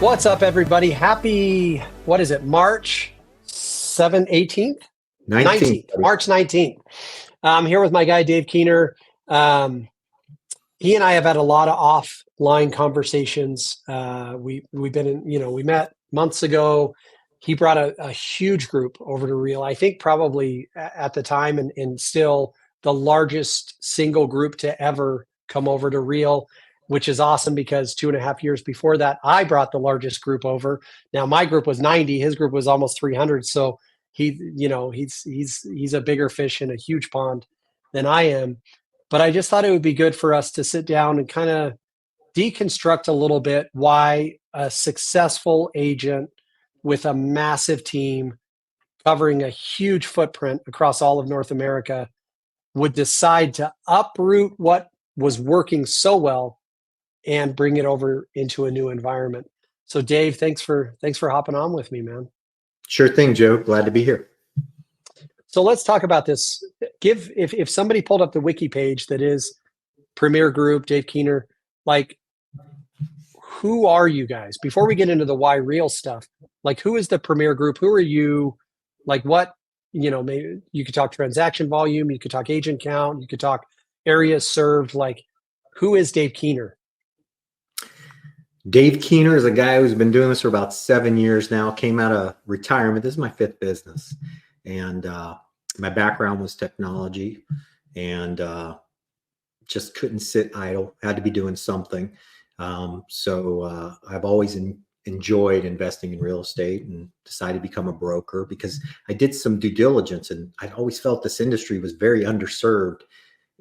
What's up, everybody? Happy, what is it, March 7th, 18th? 19th. March 19th. I'm here with my guy, Dave Keener. He and I have had a lot of offline conversations. We've been in, we met months ago. He brought a huge group over to Real. I think probably at the time and still the largest single group to ever come over to Real, which is awesome because 2.5 years before that, I brought the largest group over. Now my group was 90, his group was almost 300. So he's a bigger fish in a huge pond than I am. But I just thought it would be good for us to sit down and kind of deconstruct a little bit why a successful agent with a massive team covering a huge footprint across all of North America would decide to uproot what was working so well and bring it over into a new environment. So Dave, thanks for hopping on with me, man. Sure thing, Joe. Glad to be here. So let's talk about this. If somebody pulled up the wiki page that is Premier Group, Dave Keener, like, who are you guys? Before we get into the why real stuff, like, who is the Premier Group? Who are you? Like, what, maybe you could talk transaction volume, you could talk agent count, you could talk areas served. Like, who is Dave Keener? Dave Keener is a guy who's been doing this for about 7 years now, came out of retirement. This is my 5th business. And my background was technology and just couldn't sit idle, had to be doing something. So I've always enjoyed investing in real estate and decided to become a broker because I did some due diligence and I always felt this industry was very underserved.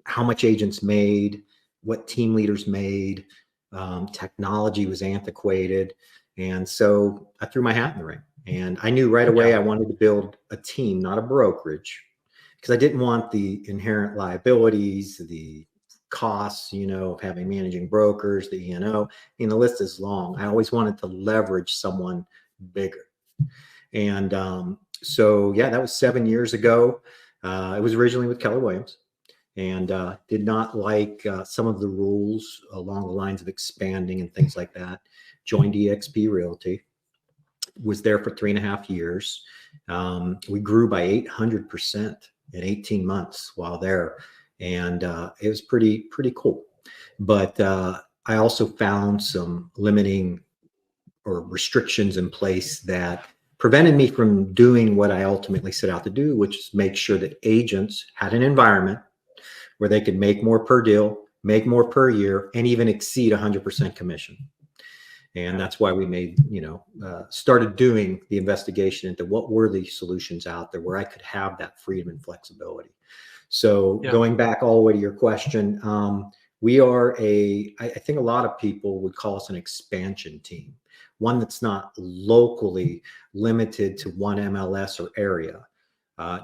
How much agents made, what team leaders made, technology was antiquated. And so I threw my hat in the ring. And I knew right away I wanted to build a team, not a brokerage, because I didn't want the inherent liabilities, the costs, of having managing brokers, the E&O. The list is long. I always wanted to leverage someone bigger. And so, yeah, that was 7 years ago. It was originally with Keller Williams and did not like some of the rules along the lines of expanding and things like that. Joined EXP Realty. Was there for 3.5 years. We grew by 800% in 18 months while there. And it was pretty cool. But I also found some limiting or restrictions in place that prevented me from doing what I ultimately set out to do, which is make sure that agents had an environment where they could make more per deal, make more per year, and even exceed 100% commission. And that's why we started doing the investigation into what were the solutions out there where I could have that freedom and flexibility. So going back all the way to your question, we are I think a lot of people would call us an expansion team, one that's not locally limited to one MLS or area.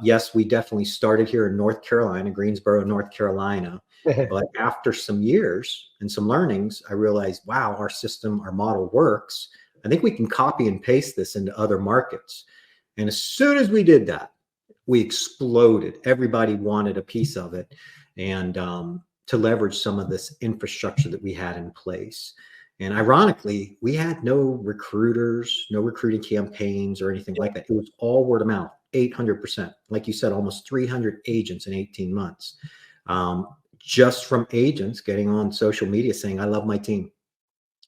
Yes, we definitely started here in North Carolina, Greensboro, North Carolina. But after some years and some learnings, I realized, wow, our system, our model works. I think we can copy and paste this into other markets. And as soon as we did that, we exploded. Everybody wanted a piece of it. And to leverage some of this infrastructure that we had in place. And ironically, we had no recruiters, no recruiting campaigns or anything like that. It was all word of mouth, 800%. Like you said, almost 300 agents in 18 months. Just from agents getting on social media saying, I love my team.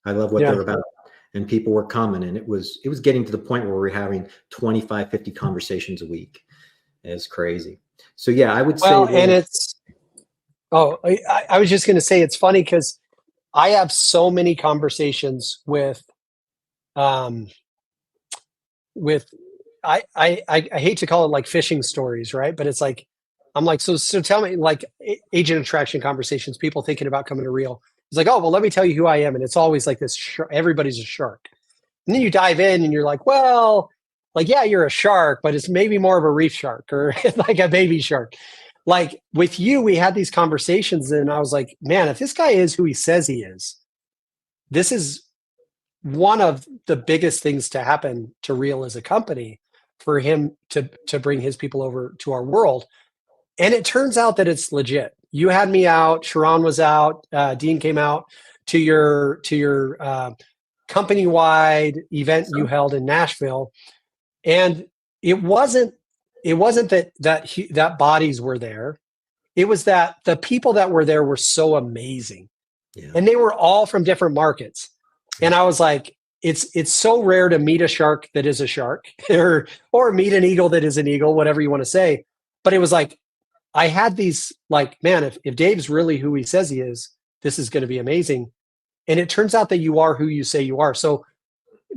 I love what they're about. And people were coming. And it was getting to the point where we're having 25, 50 conversations a week. It's crazy. So yeah, I would say. And I was just going to say, it's funny because I have so many conversations with I hate to call it like fishing stories, right? But it's like, I'm like, so tell me, like, agent attraction conversations, people thinking about coming to Real. It's like, oh, well, let me tell you who I am. And it's always like this, everybody's a shark. And then you dive in and you're like, well, like, yeah, you're a shark, but it's maybe more of a reef shark or like a baby shark. Like with you, we had these conversations and I was like, man, if this guy is who he says he is, this is one of the biggest things to happen to Real as a company for him to bring his people over to our world. And it turns out that it's legit. You had me out, Sharon was out, Dean came out to your company-wide event you held in Nashville, and it wasn't that bodies were there. It was that the people that were there were so amazing, Yeah. and they were all from different markets. And I was like, it's so rare to meet a shark that is a shark, or meet an eagle that is an eagle, whatever you want to say. But it was like I had these like, man, if Dave's really who he says he is, this is going to be amazing. And it turns out that you are who you say you are. So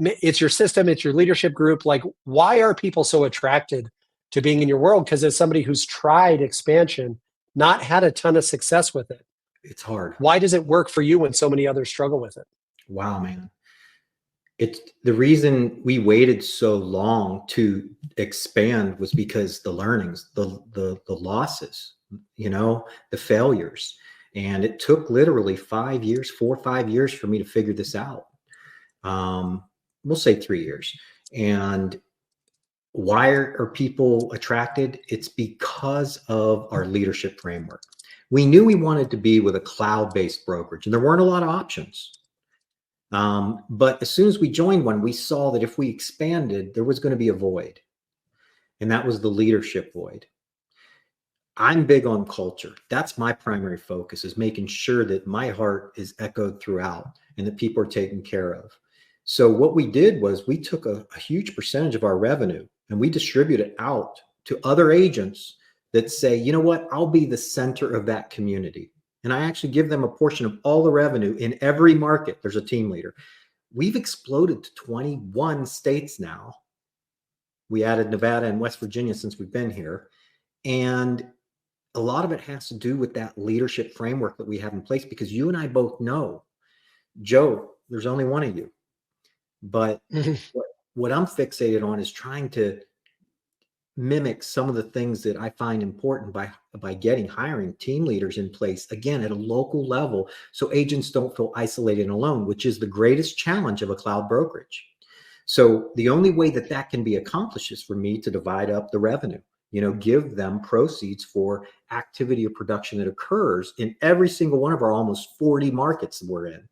it's your system, it's your leadership group. Like, why are people so attracted to being in your world? Because as somebody who's tried expansion, not had a ton of success with it, It's hard. why does it work for you when so many others struggle with it? Wow, man. It's the reason we waited so long to expand was because the learnings, the losses, the failures. And it took literally 5 years, 4 or 5 years for me to figure this out. We'll say 3 years. And why are people attracted? It's because of our leadership framework. We knew we wanted to be with a cloud-based brokerage, and there weren't a lot of options. But as soon as we joined one, we saw that if we expanded, there was going to be a void. And that was the leadership void. I'm big on culture. That's my primary focus, is making sure that my heart is echoed throughout and that people are taken care of. So what we did was we took a huge percentage of our revenue and we distribute it out to other agents that say, you know what, I'll be the center of that community. And I actually give them a portion of all the revenue in every market. There's a team leader. We've exploded to 21 states now. We added Nevada and West Virginia since we've been here. And a lot of it has to do with that leadership framework that we have in place, because you and I both know, Joe, there's only one of you. But what I'm fixated on is trying to mimic some of the things that I find important by hiring team leaders in place, again, at a local level, so agents don't feel isolated and alone, which is the greatest challenge of a cloud brokerage. So the only way that that can be accomplished is for me to divide up the revenue, give them proceeds for activity or production that occurs in every single one of our almost 40 markets that we're in.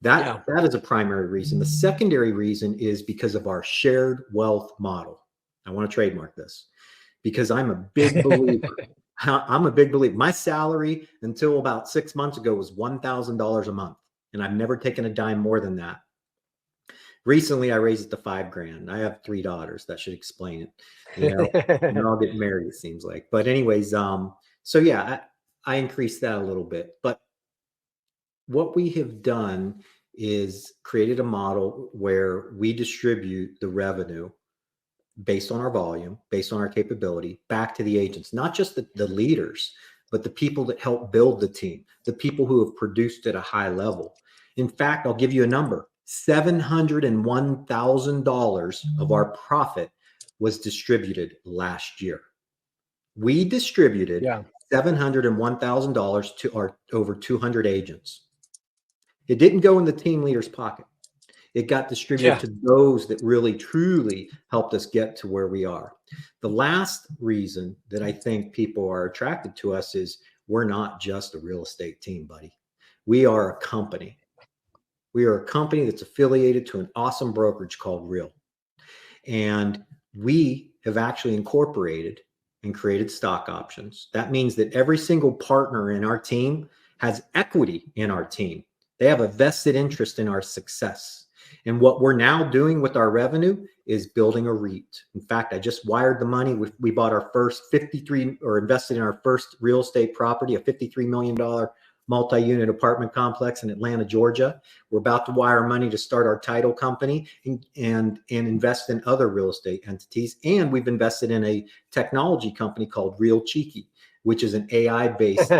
That is a primary reason. The secondary reason is because of our shared wealth model. I want to trademark this because I'm a big believer. I'm a big believer. My salary until about 6 months ago was $1,000 a month, and I've never taken a dime more than that. Recently, I raised it to $5,000. I have 3 daughters. That should explain it. They're all getting married, it seems like. But anyways, so yeah, I increased that a little bit. But what we have done is created a model where we distribute the revenue based on our volume, based on our capability, back to the agents, not just the leaders, but the people that help build the team, the people who have produced at a high level. In fact, I'll give you a number. $701,000 of our profit was distributed last year. We distributed $701,000 to our over 200 agents. It didn't go in the team leader's pocket. It got distributed to those that really, truly helped us get to where we are. The last reason that I think people are attracted to us is we're not just a real estate team, buddy. We are a company. We are a company that's affiliated to an awesome brokerage called Real. And we have actually incorporated and created stock options. That means that every single partner in our team has equity in our team. They have a vested interest in our success. And what we're now doing with our revenue is building a REIT. In fact, I just wired the money. We bought our first invested in our first real estate property, a $53 million multi-unit apartment complex in Atlanta, Georgia. We're about to wire money to start our title company and invest in other real estate entities. And we've invested in a technology company called Real Cheeky, which is an AI-based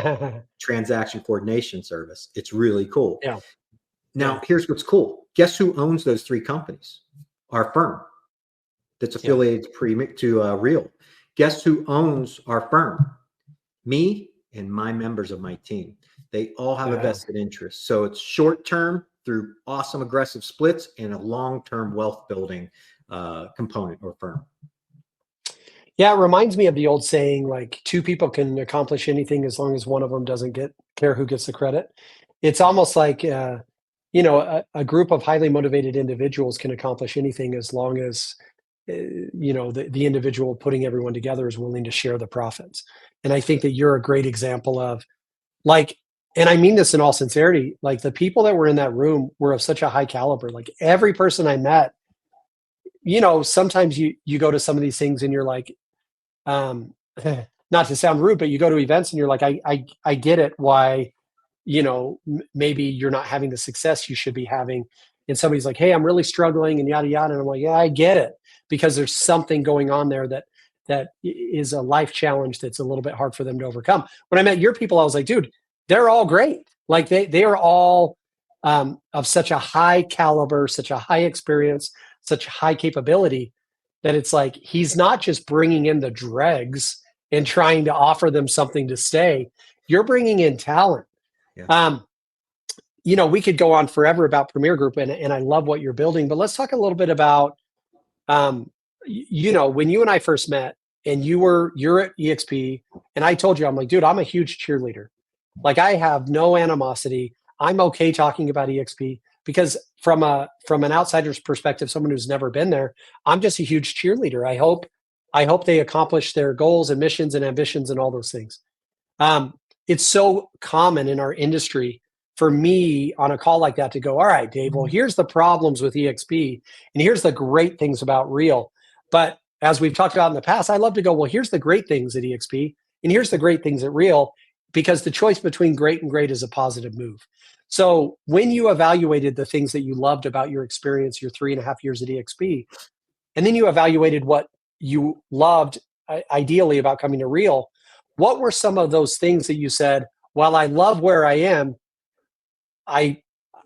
transaction coordination service. It's really cool. Yeah. Now, here's what's cool. Guess who owns those 3 companies? Our firm that's affiliated to Real. Guess who owns our firm? Me and my members of my team. They all have a vested interest. So it's short-term through awesome aggressive splits and a long-term wealth building component or firm. Yeah, it reminds me of the old saying, like 2 people can accomplish anything as long as one of them doesn't care who gets the credit. It's almost like a group of highly motivated individuals can accomplish anything as long as the individual putting everyone together is willing to share the profits. And I think that you're a great example of, like, and I mean this in all sincerity, like the people that were in that room were of such a high caliber. Like every person I met, sometimes you go to some of these things and you're like, um, not to sound rude, but you go to events and you're like, I get it why, maybe you're not having the success you should be having. And somebody's like, hey, I'm really struggling and yada yada. And I'm like, yeah, I get it, because there's something going on there that is a life challenge that's a little bit hard for them to overcome. When I met your people, I was like, dude, they're all great. Like they are all of such a high caliber, such a high experience, such high capability, that it's like he's not just bringing in the dregs and trying to offer them something to stay. You're bringing in talent. Yeah. We could go on forever about Premier Group, and I love what you're building, but let's talk a little bit about, when you and I first met and you're at EXP, and I told you, I'm like, dude, I'm a huge cheerleader. Like I have no animosity. I'm okay talking about EXP because from an outsider's perspective, someone who's never been there, I'm just a huge cheerleader. I hope they accomplish their goals and missions and ambitions and all those things. It's so common in our industry for me on a call like that to go, all right, Dave, well, here's the problems with EXP and here's the great things about Real. But as we've talked about in the past, I love to go, well, here's the great things at EXP and here's the great things at Real, because the choice between great and great is a positive move. So when you evaluated the things that you loved about your experience, your 3.5 years at EXP, and then you evaluated what you loved ideally about coming to Real, what were some of those things that you said, while I love where I am, I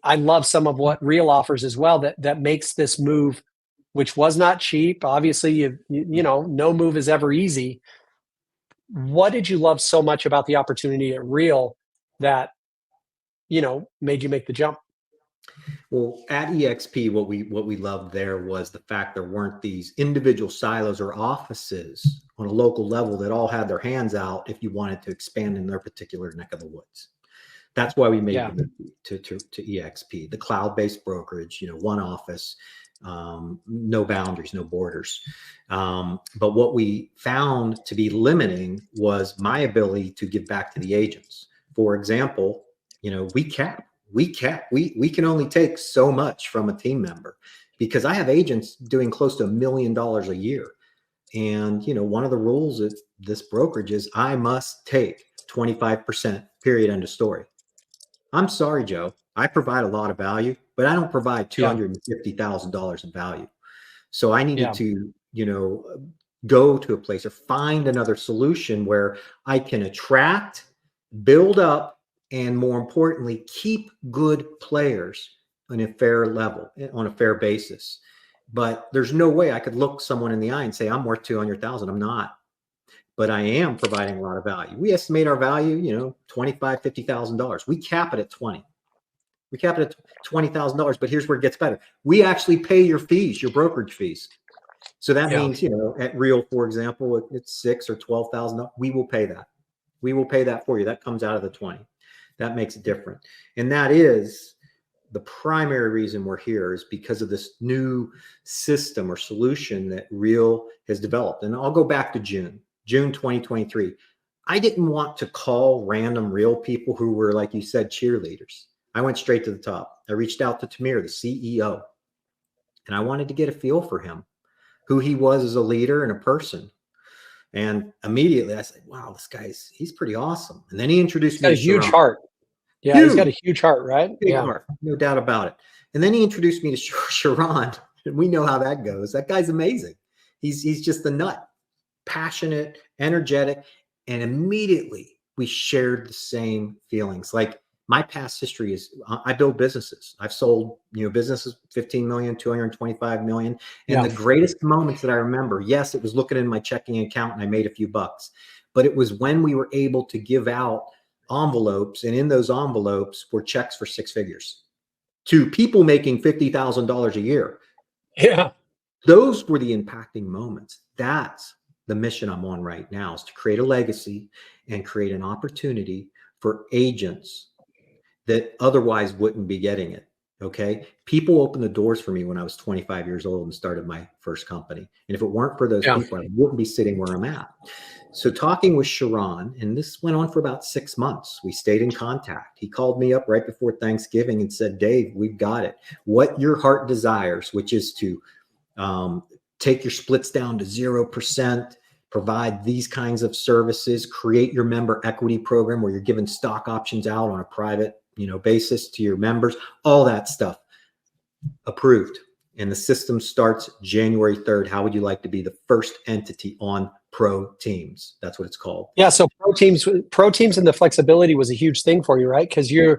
love some of what Real offers as well, that makes this move, which was not cheap. Obviously, no move is ever easy. What did you love so much about the opportunity at Real that made you make the jump? Well, at EXP, what we loved there was the fact there weren't these individual silos or offices on a local level that all had their hands out if you wanted to expand in their particular neck of the woods. That's why we made the move to EXP, the cloud-based brokerage, one office, no boundaries, no borders. But what we found to be limiting was my ability to give back to the agents. For example, we can only take so much from a team member, because I have agents doing close to $1 million a year. And, one of the rules of this brokerage is I must take 25%, period, end of story. I'm sorry, Joe. I provide a lot of value, but I don't provide $250,000 in value. So I needed to, go to a place or find another solution where I can attract, build up, and more importantly, keep good players on a fair level, on a fair basis. But there's no way I could look someone in the eye and say, I'm worth 200,000. I'm not. But I am providing a lot of value. We estimate our value, $25,000, $50,000. We cap it at 20. We cap it at $20,000. But here's where it gets better. We actually pay your fees, your brokerage fees. So that means, at Real, for example, it's $6,000 or $12,000. We will pay that. We will pay that for you. That comes out of the 20. That makes it different. And that is the primary reason we're here, is because of this new system or solution that Real has developed. And I'll go back to June 2023. I didn't want to call random Real people who were, like you said, cheerleaders. I went straight to the top. I reached out to Tamir, the CEO, and I wanted to get a feel for him, who he was as a leader and a person. And immediately I said, wow, he's pretty awesome. And then he introduced me to a huge Sharon. heart. Yeah, he's got a huge heart, right? Big heart, no doubt about it. And then he introduced me to Sharon, and we know how that goes. That guy's amazing. He's just a nut, passionate, energetic, and immediately we shared the same feelings. Like, my past history is I build businesses. I've sold, businesses 15 million, 225 million. And the greatest moments that I remember, yes, it was looking in my checking account and I made a few bucks, but it was when we were able to give out envelopes, and in those envelopes were checks for 6 figures to people making $50,000 a year. Yeah. Those were the impacting moments. That's the mission I'm on right now, is to create a legacy and create an opportunity for agents that otherwise wouldn't be getting it. Okay. People opened the doors for me when I was 25 years old and started my first company. And if it weren't for those Yeah. people, I wouldn't be sitting where I'm at. So talking with Sharon, and this went on for about 6 months, we stayed in contact. He called me up right before Thanksgiving and said, Dave, we've got it. What your heart desires, which is to take your splits down to 0%, provide these kinds of services, create your member equity program where you're giving stock options out on a private, basis to your members, all that stuff approved. And the system starts January 3rd. How would you like to be the first entity on Pro Teams? That's what it's called. Yeah. So pro teams and the flexibility was a huge thing for you, right? Because you're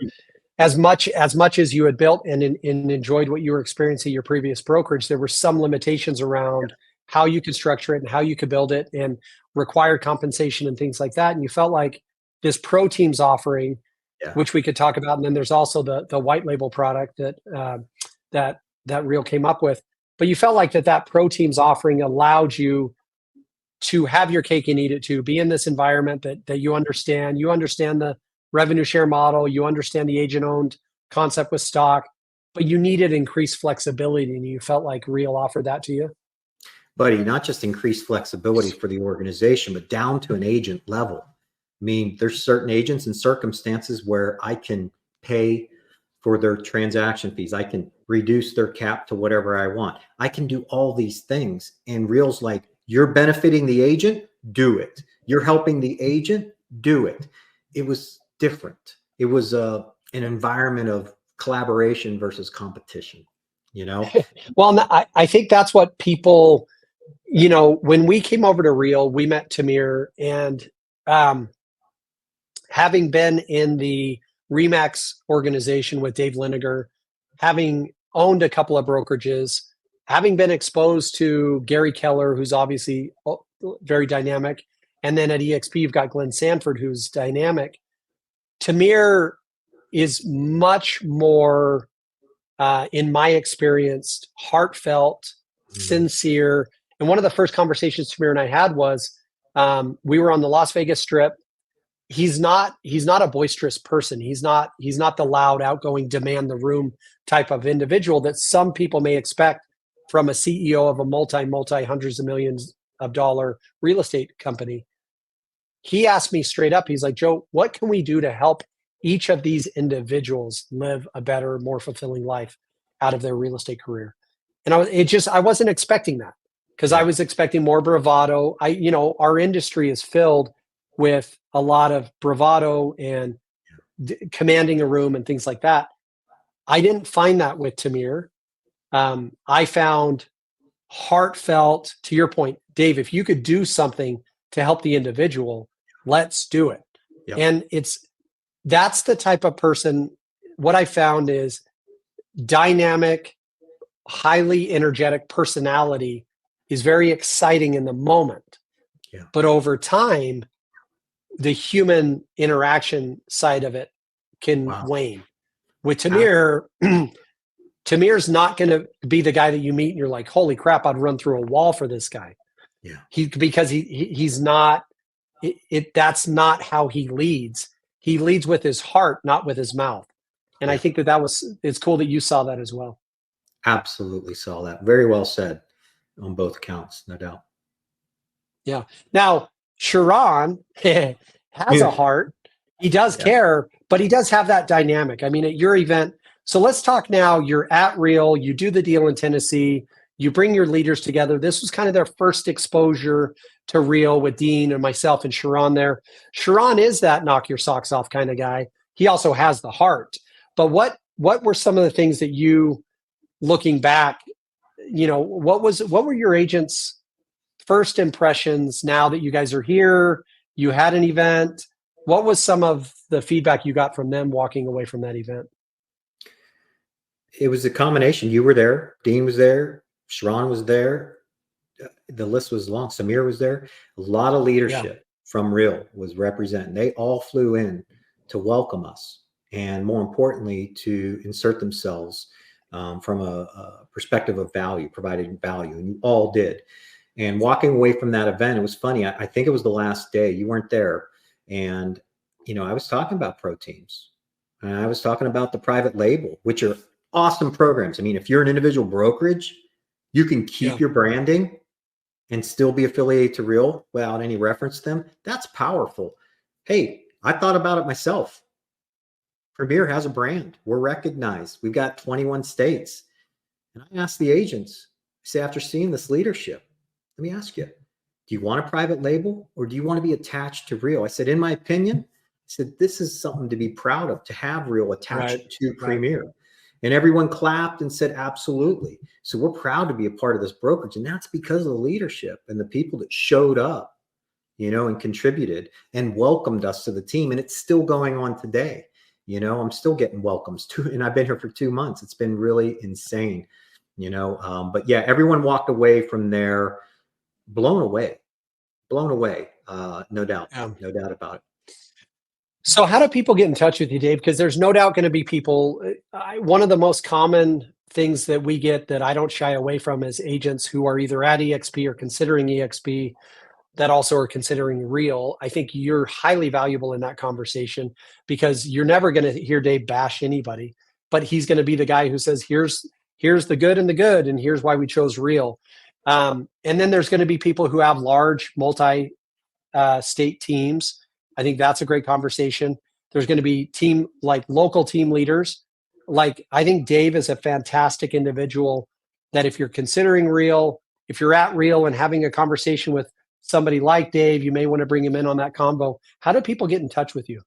as much as you had built and enjoyed what you were experiencing at your previous brokerage, there were some limitations around how you could structure it and how you could build it and required compensation and things like that. And you felt like this pro teams offering, Yeah. which we could talk about, and then there's also the white label product that Real came up with. But you felt like that pro teams offering allowed you to have your cake and eat it too, be in this environment that you understand the revenue share model, you understand the agent owned concept with stock, but you needed increased flexibility, and you felt like Real offered that to you. Buddy, not just increased flexibility for the organization, but down to an agent level. I mean, there's certain agents and circumstances where I can pay for their transaction fees. I can reduce their cap to whatever I want. I can do all these things. And Real's like, you're benefiting the agent, do it. You're helping the agent, do it. It was different. It was an environment of collaboration versus competition, Well, I think that's what people, when we came over to Real, we met Tamir, and having been in the Remax organization with Dave Liniger, having owned a couple of brokerages, having been exposed to Gary Keller, who's obviously very dynamic, and then at EXP, you've got Glenn Sanford, who's dynamic. Tamir is much more, in my experience, heartfelt, sincere. And one of the first conversations Tamir and I had was, we were on the Las Vegas Strip. He's not a boisterous person. He's not the loud, outgoing, demand the room type of individual that some people may expect from a CEO of a multi hundreds of millions of dollar real estate company. He asked me straight up, he's like, Joe, what can we do to help each of these individuals live a better, more fulfilling life out of their real estate career? And I wasn't expecting that, because I was expecting more bravado. Our industry is filled with a lot of bravado and commanding a room and things like that. I didn't find that with Tamir. I found heartfelt, to your point, Dave, if you could do something to help the individual, let's do it. Yep. And that's the type of person. What I found is dynamic, highly energetic personality is very exciting in the moment. Yeah. But over time, the human interaction side of it can wane. With Tamir, Tamir's not going to be the guy that you meet and you're like, holy crap, I'd run through a wall for this guy. Yeah. Because he's not, that's not how he leads. He leads with his heart, not with his mouth. And I think it's cool that you saw that as well. Absolutely saw that. Very well said on both accounts, no doubt. Yeah. Now, Sharon has a heart. He does care, but he does have that dynamic. I mean, at your event, so let's talk now. You're at Real, you do the deal in Tennessee, you bring your leaders together. This was kind of their first exposure to Real with Dean and myself and Sharon there. Sharon is that knock your socks off kind of guy. He also has the heart. But what were some of the things that you, looking back, what were your agents' first impressions now that you guys are here, you had an event? What was some of the feedback you got from them walking away from that event? It was a combination. You were there. Dean was there. Sharon was there. The list was long. Samir was there. A lot of leadership from Real was represented. They all flew in to welcome us, and more importantly, to insert themselves from a perspective of value, providing value. And you all did. And walking away from that event, it was funny. I think it was the last day. You weren't there. And, I was talking about pro teams. And I was talking about the private label, which are awesome programs. I mean, if you're an individual brokerage, you can keep Yeah. your branding and still be affiliated to Real without any reference to them. That's powerful. Hey, I thought about it myself. Premier has a brand. We're recognized. We've got 21 states. And I asked the agents, I say, after seeing this leadership, let me ask you, do you want a private label or do you want to be attached to Real? I said, in my opinion, I said, this is something to be proud of, to have Real attached Right. to Premier. Right. And everyone clapped and said, absolutely. So we're proud to be a part of this brokerage. And that's because of the leadership and the people that showed up, and contributed and welcomed us to the team. And it's still going on today. I'm still getting welcomes too. And I've been here for 2 months. It's been really insane, but yeah, everyone walked away from there blown away, no doubt, Yeah. no doubt about it. So how do people get in touch with you, Dave? Because there's no doubt going to be people. One of the most common things that we get that I don't shy away from is agents who are either at EXP or considering EXP that also are considering Real. I think you're highly valuable in that conversation because you're never going to hear Dave bash anybody, but he's going to be the guy who says, here's the good and the good, and here's why we chose Real. And then there's going to be people who have large multi state teams. I think that's a great conversation. There's going to be local team leaders. Like, I think Dave is a fantastic individual that if you're considering Real, if you're at Real and having a conversation with somebody like Dave, you may want to bring him in on that combo. How do people get in touch with you?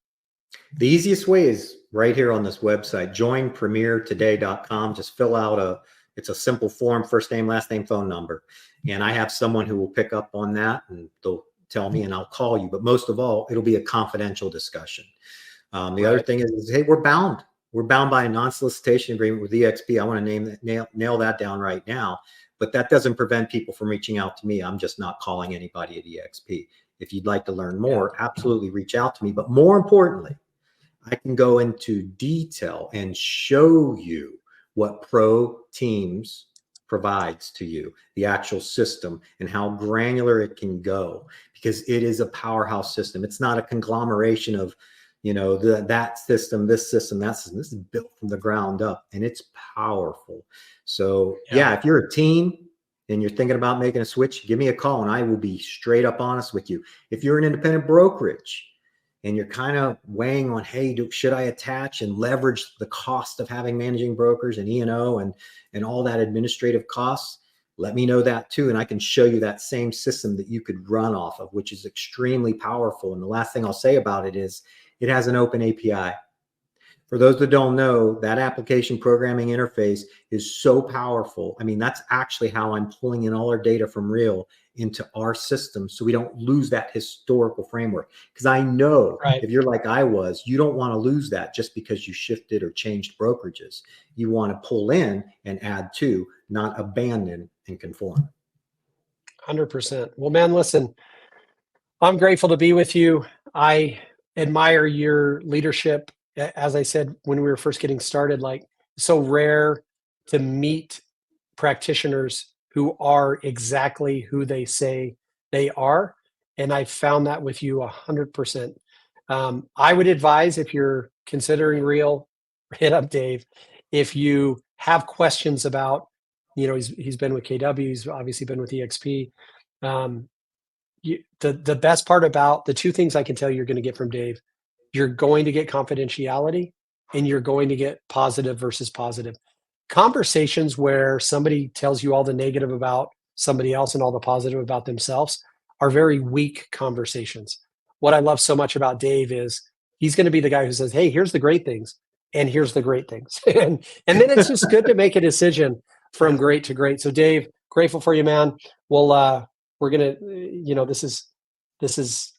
The easiest way is right here on this website, joinpremiertoday.com. Just fill out it's a simple form, first name, last name, phone number. And I have someone who will pick up on that and they'll tell me and I'll call you. But most of all, it'll be a confidential discussion. The other thing is, hey, we're bound. We're bound by a non-solicitation agreement with EXP. I want to nail that down right now. But that doesn't prevent people from reaching out to me. I'm just not calling anybody at EXP. If you'd like to learn more, absolutely reach out to me. But more importantly, I can go into detail and show you what Pro Teams provides to you, the actual system and how granular it can go, because it is a powerhouse system. It's not a conglomeration of, that system, this system, that system. This is built from the ground up and it's powerful. So yeah, if you're a team and you're thinking about making a switch, give me a call and I will be straight up honest with you. If you're an independent brokerage and you're kind of weighing on, hey, should I attach and leverage the cost of having managing brokers and E&O and all that administrative costs, let me know that too. And I can show you that same system that you could run off of, which is extremely powerful. And the last thing I'll say about it is it has an open API. For those that don't know, that application programming interface is so powerful. I mean, that's actually how I'm pulling in all our data from Real into our system so we don't lose that historical framework. Because I know if you're like I was, you don't want to lose that just because you shifted or changed brokerages. You want to pull in and add to, not abandon and conform. 100%. Well, man, listen, I'm grateful to be with you. I admire your leadership. As I said, when we were first getting started, like, so rare to meet practitioners who are exactly who they say they are. And I found that with you 100%. I would advise, if you're considering Real, hit up Dave. If you have questions about, he's been with KW, he's obviously been with EXP. The best part about the two things I can tell you're going to get from Dave, you're going to get confidentiality and you're going to get positive versus positive conversations. Where somebody tells you all the negative about somebody else and all the positive about themselves are very weak conversations. What I love so much about Dave is he's going to be the guy who says, hey, here's the great things and here's the great things. and then it's just good to make a decision from great to great. So Dave, grateful for you, man. We're going to,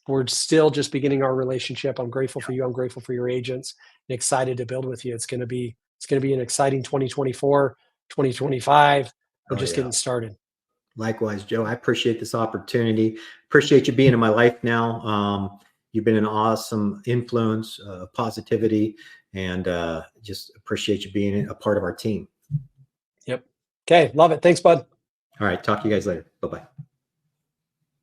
we're still just beginning our relationship. I'm grateful for you. I'm grateful for your agents and excited to build with you. It's going to be an exciting 2024, 2025. We're just getting started. Likewise, Joe. I appreciate this opportunity. Appreciate you being in my life now. You've been an awesome influence, positivity, and just appreciate you being a part of our team. Yep. Okay. Love it. Thanks, bud. All right. Talk to you guys later. Bye-bye.